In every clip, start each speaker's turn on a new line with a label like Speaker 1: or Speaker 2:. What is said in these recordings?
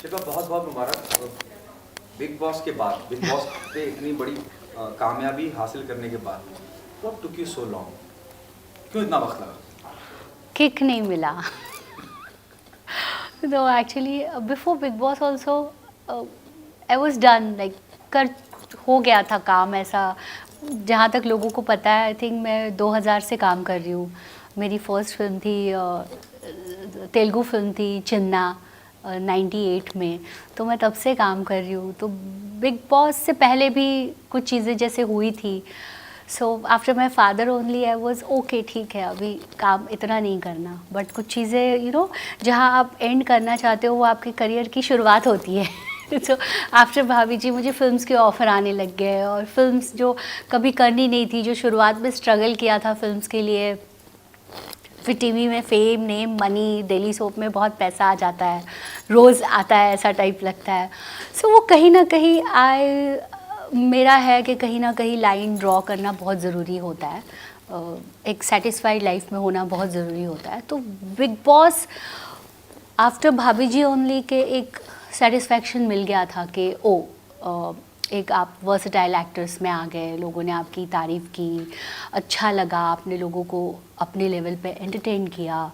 Speaker 1: शिल्पा, बहुत बहुत मुबारक। Big boss के बाद, बिग बॉस पे इतनी बड़ी कामयाबी हासिल करने के बाद, what took you so long? क्यों इतना वक्त लगा?
Speaker 2: किक नहीं मिला। तो actually before big boss also I was done, like कर हो गया था काम ऐसा। जहाँ तक लोगों को पता है, आई थिंक मैं 2000 से काम कर रही हूँ। मेरी फर्स्ट फिल्म थी, तेलुगु फिल्म थी चिन्ना, 98 में। तो मैं तब से काम कर रही हूँ। तो बिग बॉस से पहले भी कुछ चीज़ें जैसे हुई थी। So after my father only I was okay, ठीक है अभी काम इतना नहीं करना। बट कुछ चीज़ें यू नो जहाँ आप एंड करना चाहते हो वो आपके करियर की शुरुआत होती है। सो आफ्टर भाभी जी मुझे फिल्म्स के ऑफ़र आने लग गए, और फिल्म्स जो कभी करनी नहीं थी, जो शुरुआत में स्ट्रगल किया था फिल्म्स के लिए, फिर टीवी में fame, name, money, daily soap में बहुत पैसा आ जाता है, रोज़ आता है ऐसा टाइप लगता है। सो वो कहीं ना कहीं मेरा है कि कहीं ना कहीं लाइन ड्रॉ करना बहुत ज़रूरी होता है। एक सेटिस्फाइड लाइफ में होना बहुत ज़रूरी होता है। तो बिग बॉस आफ्टर भाभी जी ओनली के एक सेटिस्फैक्शन मिल गया था कि एक आप वर्सटाइल एक्टर्स में आ गए, लोगों ने आपकी तारीफ़ की, अच्छा लगा, आपने लोगों को अपने लेवल पे एंटरटेन किया।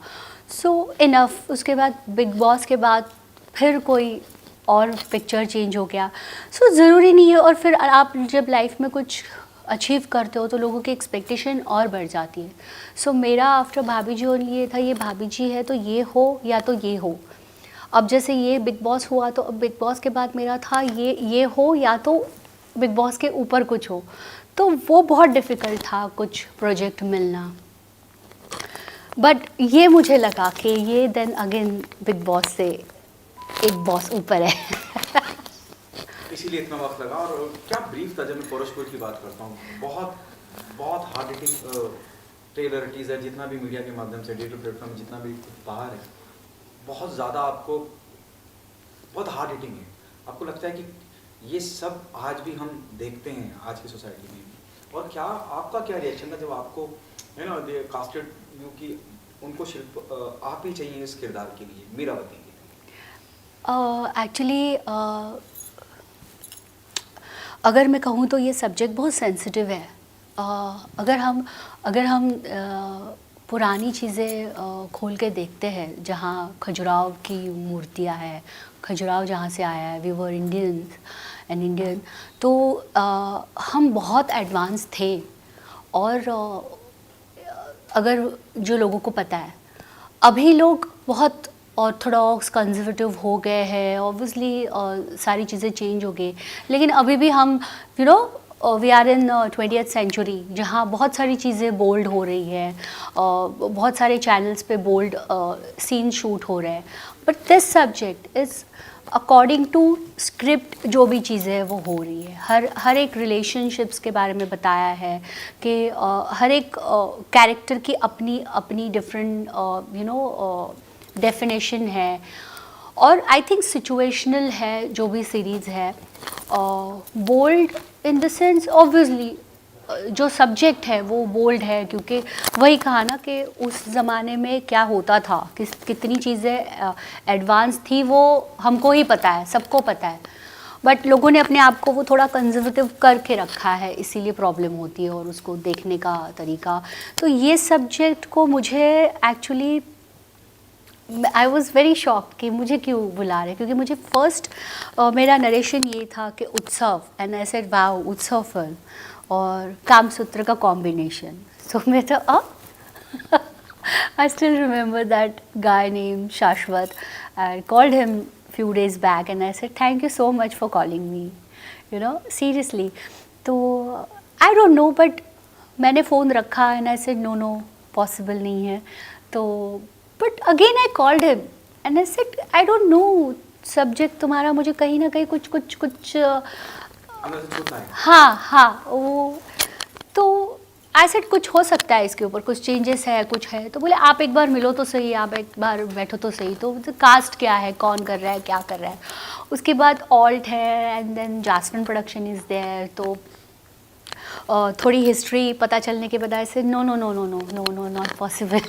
Speaker 2: सो इनफ। उसके बाद बिग बॉस के बाद फिर कोई और पिक्चर चेंज हो गया। सो ज़रूरी नहीं है। और फिर आप जब लाइफ में कुछ अचीव करते हो तो लोगों की एक्सपेक्टेशन और बढ़ जाती है। सो मेरा आफ्टर भाभी जी और ये था, ये भाभी जी है तो ये हो या तो ये हो। अब जैसे ये बिग बॉस हुआ तो अब बिग बॉस के बाद मेरा था ये हो या तो बिग बॉस के ऊपर कुछ हो। तो वो बहुत डिफ़िकल्ट था कुछ प्रोजेक्ट मिलना। बट ये मुझे लगा कि ये देन अगेन बिग बॉस से एक बॉस ऊपर है।
Speaker 1: इसीलिए इतना वक्त लगा। और क्या ब्रीफ था जब मैं पोरोशकोट की बात करता हूँ? बहुत बहुत हार्ड हिटिंग ट्रेलर, टीजर, जितना भी मीडिया के माध्यम से, डिजिटल प्लेटफॉर्म जितना भी बाहर है, बहुत ज़्यादा आपको बहुत हार्ड हिटिंग है। आपको लगता है कि ये सब आज भी हम देखते हैं आज की सोसाइटी में। और क्या आपका क्या रिएक्शन था जब आपको है ना दे कास्टेड यू कि उनको शिल्प आप ही चाहिए इस किरदार के लिए, मीरावती के लिए?
Speaker 2: एक्चुअली अगर मैं कहूँ तो ये सब्जेक्ट बहुत सेंसिटिव है। अगर हम पुरानी चीज़ें खोल के देखते हैं, जहाँ खजुराहो की मूर्तियाँ हैं, खजुराहो जहाँ से आया है, we were Indians and Indian, तो हम बहुत एडवांस थे। और अगर जो लोगों को पता है, अभी लोग बहुत ऑर्थोडॉक्स कंजर्वेटिव हो गए हैं। ऑब्वियसली सारी चीज़ें चेंज हो गई, लेकिन अभी भी हम you know we are in 20th century, जहाँ बहुत सारी चीज़ें बोल्ड हो रही है। बहुत सारे चैनल्स पे बोल्ड सीन शूट हो रहे हैं। But this subject is according to script, जो भी चीज़ें हैं वो हो रही है। हर एक रिलेशनशिप्स के बारे में बताया है कि हर एक कैरेक्टर की अपनी अपनी डिफरेंट यू नो डेफिनेशन है। और आई थिंक सिचुएशनल है जो भी सीरीज़ है। Bold in the sense, obviously जो सब्जेक्ट है वो बोल्ड है, क्योंकि वही कहा ना कि उस ज़माने में क्या होता था, कितनी चीज़ें एडवांस थी, वो हमको ही पता है, सबको पता है। बट लोगों ने अपने आप को वो थोड़ा कंजर्वेटिव करके रखा है, इसीलिए प्रॉब्लम होती है, और उसको देखने का तरीका। तो ये सब्जेक्ट को मुझे actually I was very shock कि मुझे क्यों बुला रहे, क्योंकि मुझे फर्स्ट मेरा नरेशन ये था कि Utsav, and I said wow, Utsav film और कामसूत्र का कॉम्बिनेशन। सो मैं तो I still remember that guy name Shashwat. I called him few days back and I said thank you so much for calling me, you know, seriously. तो I don't know, but मैंने phone रखा and I said no possible नहीं है। तो but again I called him and I said I don't know, subject तुम्हारा मुझे कहीं ना कहीं कुछ हाँ वो, तो आई सेड कुछ हो सकता है इसके ऊपर, कुछ चेंजेस है, कुछ है। तो बोले आप एक बार मिलो तो सही, आप एक बार बैठो तो सही। तो कास्ट क्या है, कौन कर रहा है, क्या कर रहा है। उसके बाद ऑल्ट है and then Jasmine production is there. तो थोड़ी हिस्ट्री पता चलने के बाद I said no not possible.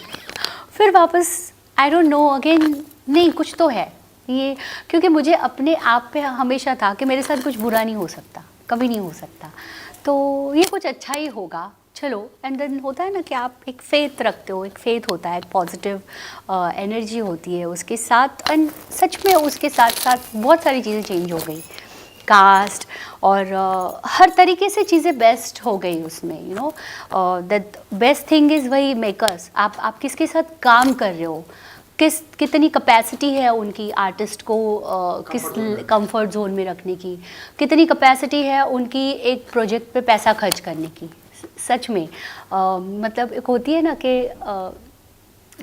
Speaker 2: फिर वापस आई डोंट नो अगेन, नहीं कुछ तो है, ये क्योंकि मुझे अपने आप पे हमेशा था कि मेरे साथ कुछ बुरा नहीं हो सकता, कभी नहीं हो सकता, तो ये कुछ अच्छा ही होगा, चलो। एंड देन होता है ना कि आप एक फेथ रखते हो, एक फेथ होता है, एक पॉजिटिव एनर्जी होती है उसके साथ। एंड सच में उसके साथ साथ बहुत सारी चीज़ें चेंज हो गई, कास्ट और हर तरीके से चीज़ें बेस्ट हो गई उसमें, you know. That best thing is वही मेकर्स, आप किसके साथ काम कर रहे हो, कितनी कैपेसिटी है उनकी आर्टिस्ट को किस कंफर्ट जोन में रखने की, कितनी कैपेसिटी है उनकी एक प्रोजेक्ट पे पैसा खर्च करने की। सच में मतलब एक होती है ना कि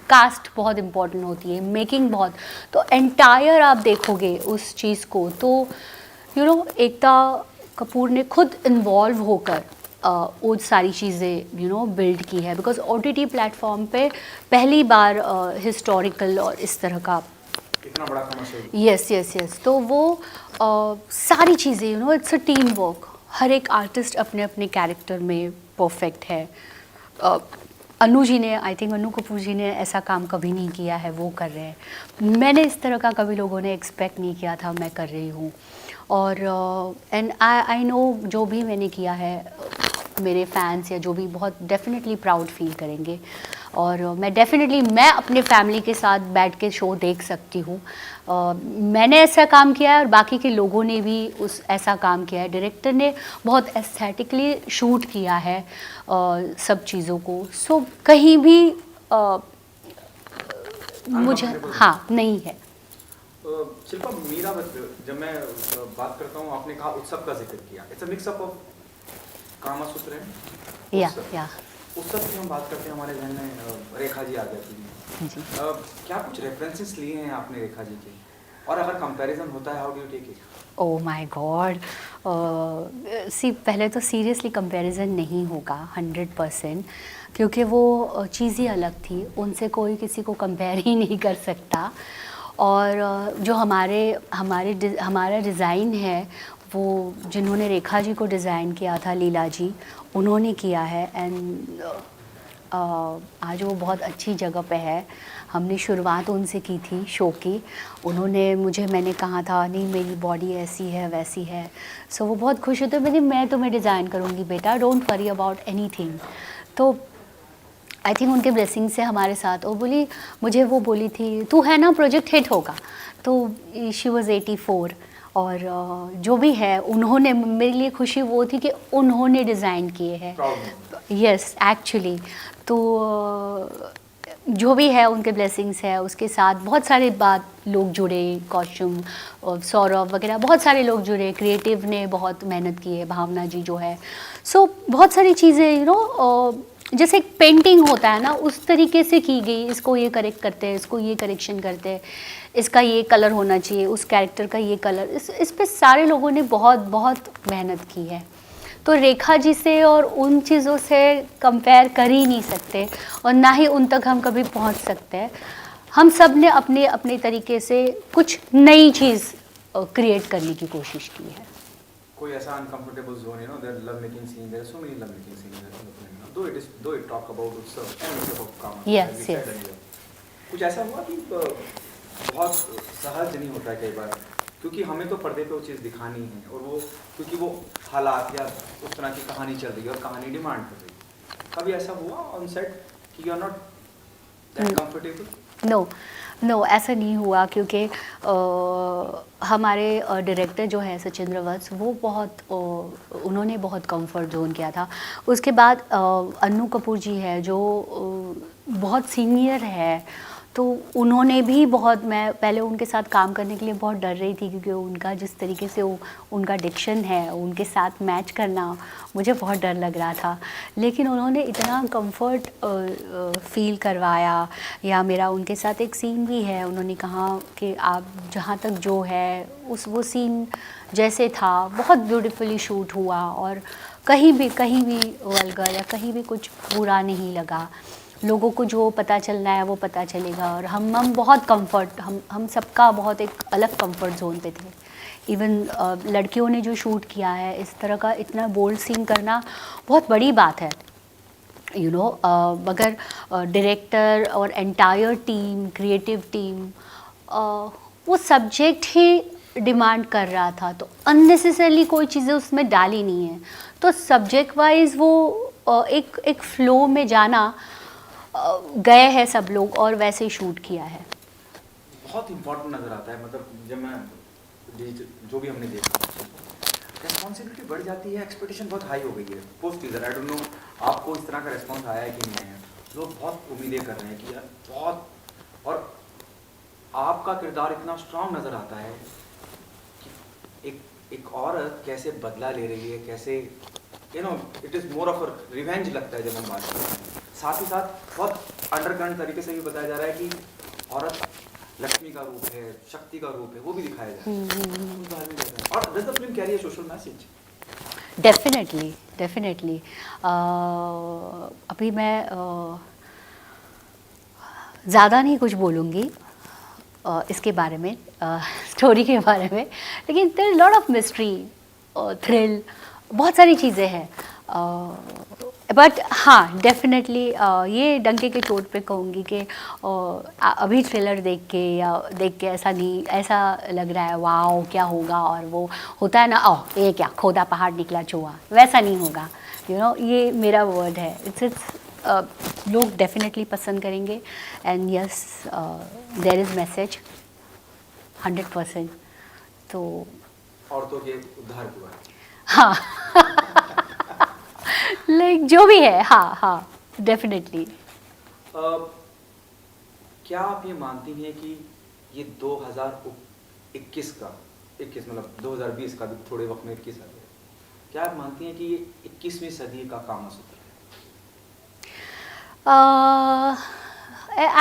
Speaker 2: कास्ट बहुत इम्पोर्टेंट होती है, मेकिंग बहुत, तो एंटायर आप देखोगे उस चीज़ को तो यू नो एकता कपूर ने खुद इन्वॉल्व होकर वो सारी चीज़ें यू नो बिल्ड की है। बिकॉज OTT प्लेटफॉर्म पे पहली बार हिस्टोरिकल और इस तरह का
Speaker 1: इतना बड़ा कमर्शियल,
Speaker 2: यस यस यस, तो वो सारी चीज़ें you know it's a team work, हर एक आर्टिस्ट अपने अपने कैरेक्टर में परफेक्ट है। अनु जी ने, आई थिंक अनु कपूर जी ने ऐसा काम कभी नहीं किया है, वो कर रहे हैं। मैंने इस तरह का कभी लोगों ने एक्सपेक्ट नहीं किया था, मैं कर रही हूँ। और एंड आई नो जो भी मैंने किया है मेरे फैंस या जो भी बहुत डेफिनेटली प्राउड फील करेंगे। और मैं डेफिनेटली मैं अपने फैमिली के साथ बैठ के शो देख सकती हूँ। मैंने ऐसा काम किया है और बाकी के लोगों ने भी उस ऐसा काम किया है। डायरेक्टर ने बहुत एस्थेटिकली शूट किया है सब चीज़ों को, सो कहीं भी मुझे हाँ नहीं है।
Speaker 1: शिल्पा, मेरा जब मैं बात करता हूँ, आपने कहा उत्सव का जिक्र किया, it's a mix up of Kamasutra है
Speaker 2: या
Speaker 1: उत्सव की हम बात करते हैं, हमारे जहन में रेखा जी आ जाती हैं
Speaker 2: जी।
Speaker 1: क्या कुछ रेफरेंसेस लिए हैं आपने रेखा जी के, और अगर कंपैरिजन होता है how do you take it?
Speaker 2: Oh my god, see पहले तो सीरियसली कंपैरिजन नहीं होगा 100%, क्योंकि वो चीज़ ही अलग थी, उनसे कोई किसी को कंपेयर ही नहीं कर सकता। और जो हमारा डिज़ाइन है वो जिन्होंने रेखा जी को डिज़ाइन किया था, लीला जी, उन्होंने किया है। एंड आज वो बहुत अच्छी जगह पे है। हमने शुरुआत उनसे की थी शो की, उन्होंने मैंने कहा था नहीं मेरी बॉडी ऐसी है वैसी है, सो वो बहुत खुश होते, मैं तुम्हें डिज़ाइन करूँगी बेटा, डोंट वरी अबाउट एनीथिंग। तो आई थिंक उनके ब्लेसिंग से हमारे साथ, और मुझे वो बोली थी तू है ना प्रोजेक्ट हिट होगा, तो शी वॉज़ 84। और जो भी है उन्होंने, मेरे लिए खुशी वो थी कि उन्होंने डिज़ाइन किए हैं। यस एक्चुअली, तो जो भी है उनके ब्लेसिंग्स है, उसके साथ बहुत सारे लोग जुड़े, कॉस्ट्यूम सौरभ वगैरह बहुत सारे लोग जुड़े, क्रिएटिव ने बहुत मेहनत की है, भावना जी जो है, सो बहुत सारी चीज़ें यू नो जैसे एक पेंटिंग होता है ना उस तरीके से की गई। इसको ये करेक्ट करते हैं, इसको ये करेक्शन करते हैं, इसका ये कलर होना चाहिए, उस कैरेक्टर का ये कलर, इस पे सारे लोगों ने बहुत बहुत मेहनत की है। तो रेखा जी से और उन चीज़ों से कंपेयर कर ही नहीं सकते, और ना ही उन तक हम कभी पहुंच सकते हैं। हम सब ने अपने अपने तरीके से कुछ नई चीज़ क्रिएट करने की कोशिश की है।
Speaker 1: कोई ऐसा uncomfortable zone, you know, there love making scene, there are so many love making scene, though it talk about Utsav and Utsav of काम,
Speaker 2: यस यस,
Speaker 1: कुछ ऐसा हुआ कि बहुत सहज नहीं होता है कई बार, क्योंकि हमें तो पर्दे पे वो चीज़ दिखानी है, और वो क्योंकि वो हालात या उस तरह की कहानी चल रही है और कहानी डिमांड कर रही है, कभी ऐसा हुआ ऑन सेट कि you are not that comfortable?
Speaker 2: No ऐसा नहीं हुआ, क्योंकि हमारे डायरेक्टर जो है सचिंद्र वत्स, वो उन्होंने बहुत कंफर्ट जोन किया था। उसके बाद अन्नू कपूर जी है जो बहुत सीनियर है, तो उन्होंने भी बहुत, मैं पहले उनके साथ काम करने के लिए बहुत डर रही थी, क्योंकि उनका जिस तरीके से उनका डिक्शन है, उनके साथ मैच करना मुझे बहुत डर लग रहा था। लेकिन उन्होंने इतना कंफर्ट फील करवाया, या मेरा उनके साथ एक सीन भी है, उन्होंने कहा कि आप जहाँ तक जो है वो सीन जैसे था बहुत ब्यूटीफुली शूट हुआ, और कहीं भी वल्गर या कहीं भी कुछ बुरा नहीं लगा। लोगों को जो पता चलना है वो पता चलेगा, और हम बहुत कंफर्ट, हम सबका बहुत एक अलग कंफर्ट जोन पे थे। इवन लड़कियों ने जो शूट किया है इस तरह का इतना बोल्ड सीन करना बहुत बड़ी बात है, यू नो। मगर डायरेक्टर और एंटायर टीम, क्रिएटिव टीम वो सब्जेक्ट ही डिमांड कर रहा था, तो अननेसेसरली कोई चीज़ें उसमें डाली नहीं है। तो सब्जेक्ट वाइज वो एक फ्लो में जाना गए हैं सब लोग और वैसे ही शूट किया है।
Speaker 1: बहुत इम्पोर्टेंट नज़र आता है, मतलब जब मैं जो भी हमने देखा, रिस्पॉन्सिबिलिटी बढ़ जाती है, एक्सपेक्टेशन बहुत हाई हो गई है post teaser. I don't know आपको इस तरह का रिस्पॉन्स आया है कि नहीं आया। लोग बहुत उम्मीदें कर रहे हैं कि यार बहुत, और आपका किरदार इतना स्ट्रांग नज़र आता है कि एक औरत कैसे बदला ले रही है, कैसे it is more of a revenge लगता है जब हम बात करते हैं। साथ ही साथ बहुत अंडरकरेंट तरीके से भी बताया जा रहा है कि औरत लक्ष्मी का रूप है, शक्ति का रूप है, वो भी दिखाया जा रहा है। उस बारे में क्या कहना है? और does the film carry a social message?
Speaker 2: Definitely अभी मैं ज़्यादा नहीं कुछ बोलूँगी इसके बारे में, स्टोरी के बारे में, लेकिन there is lot of mystery, thrill, बहुत सारी चीज़ें हैं। बट हाँ, डेफिनेटली ये डंके के चोट पे कहूँगी कि अभी ट्रेलर देख के ऐसा लग रहा है वाओ क्या होगा, और वो होता है ना, ओह ये क्या खोदा पहाड़ निकला चूहा, वैसा नहीं होगा। ये मेरा वर्ड है। इट्स लोग डेफिनेटली पसंद करेंगे, and yes there is message 100%। तो
Speaker 1: औरतों के उद्धार की बात।
Speaker 2: हाँ लाइक जो भी है, हाँ डेफिनेटली।
Speaker 1: क्या आप ये मानती हैं कि ये 2021 का 21 मतलब 2020 का भी थोड़े वक्त में 21 आ गया, क्या आप मानती हैं कि ये 21वीं सदी का कामसूत्र है?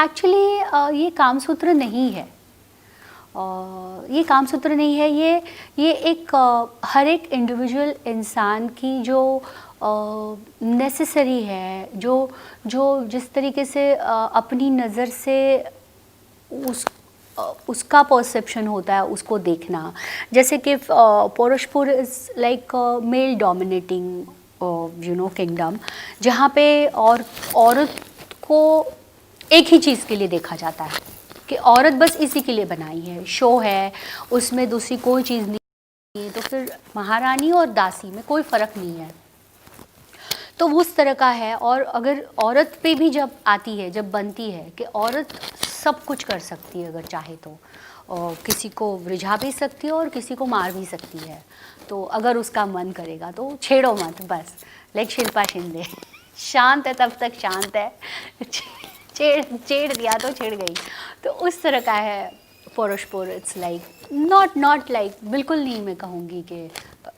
Speaker 2: एक्चुअली ये कामसूत्र नहीं है, ये कामसूत्र नहीं है। ये एक हर एक इंडिविजुअल इंसान की जो नेसेसरी है, जो जिस तरीके से अपनी नज़र से उसका परसेप्शन होता है, उसको देखना। जैसे कि Paurashpur is like male dominating kingdom, जहाँ पे औरत को एक ही चीज़ के लिए देखा जाता है कि औरत बस इसी के लिए बनाई है, शो है, उसमें दूसरी कोई चीज़ नहीं है। तो फिर महारानी और दासी में कोई फ़र्क नहीं है, तो उस तरह का है। और अगर औरत पे भी जब आती है, जब बनती है कि औरत सब कुछ कर सकती है अगर चाहे तो, और किसी को रिझा भी सकती है और किसी को मार भी सकती है, तो अगर उसका मन करेगा तो छेड़ो मत बस। लाइक शिल्पा शिंदे शांत है, तब तक शांत है, छेड़ दिया तो छिड़ गई। तो उस तरह का है पोरशपुर। इट्स लाइक नॉट लाइक, बिल्कुल नहीं मैं कहूँगी कि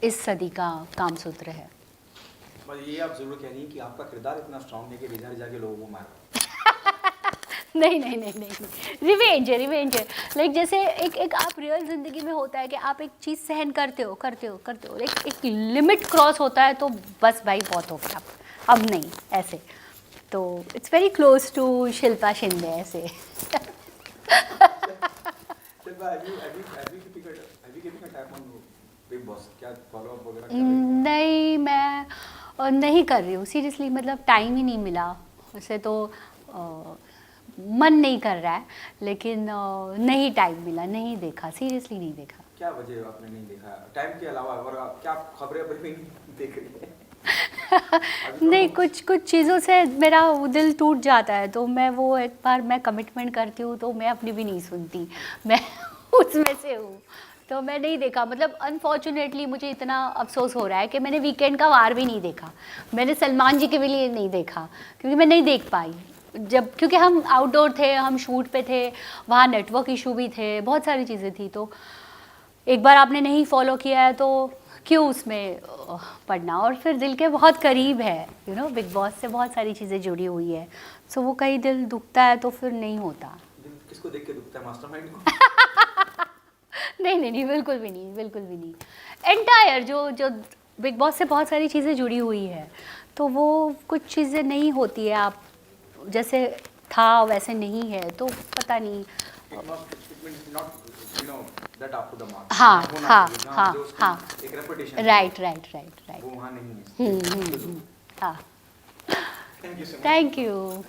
Speaker 2: इस सदी का कामसूत्र है।
Speaker 1: बस ये आप जरूर कह रही हैं कि आपका किरदार इतना स्ट्रांग है कि रिझा रिझा के लोगों को मार
Speaker 2: नहीं, रिवेंज है। लाइक जैसे एक आप रियल ज़िंदगी में होता है कि आप एक चीज़ सहन करते हो, एक लिमिट क्रॉस होता है तो बस भाई बहुत हो गया, अब नहीं ऐसे। तो it's very close to Shilpa Shinde ऐसे। नहीं, मैं नहीं कर रही हूँ सीरियसली, मतलब टाइम ही नहीं मिला वैसे तो, मन नहीं कर रहा है, लेकिन नहीं टाइम मिला, नहीं देखा, सीरियसली नहीं देखा।
Speaker 1: क्या वजह आपने नहीं देखा टाइम के अलावा, और आप क्या खबरें भी नहीं देख रही हैं?
Speaker 2: नहीं, कुछ चीज़ों से मेरा दिल टूट जाता है, तो मैं वो एक बार मैं कमिटमेंट करती हूँ तो मैं अपनी भी नहीं सुनती, मैं उसमें से हूँ। तो मैं नहीं देखा, मतलब अनफॉर्चुनेटली मुझे इतना अफसोस हो रहा है कि मैंने वीकेंड का वार भी नहीं देखा, मैंने सलमान जी के भी लिए नहीं देखा, क्योंकि मैं नहीं देख पाई क्योंकि हम आउटडोर थे, हम शूट पे थे, वहाँ नेटवर्क इशू भी थे, बहुत सारी चीज़ें थी। तो एक बार आपने नहीं फॉलो किया है तो क्यों उसमें पढ़ना, और फिर दिल के बहुत करीब है, बिग बॉस से बहुत सारी चीज़ें जुड़ी हुई है, सो वो कहीं दिल दुखता है तो फिर नहीं होता।
Speaker 1: किसको देख के दुखता है, मास्टरमाइंड को?
Speaker 2: नहीं, बिल्कुल भी नहीं। एंटायर जो बिग बॉस से बहुत सारी चीज़ें जुड़ी हुई है, तो वो कुछ चीज़ें नहीं होती है, आप जैसे था वैसे नहीं है, तो पता नहीं। हाँ, राइट।
Speaker 1: वो वहाँ नहीं है।
Speaker 2: हाँ, थैंक यू।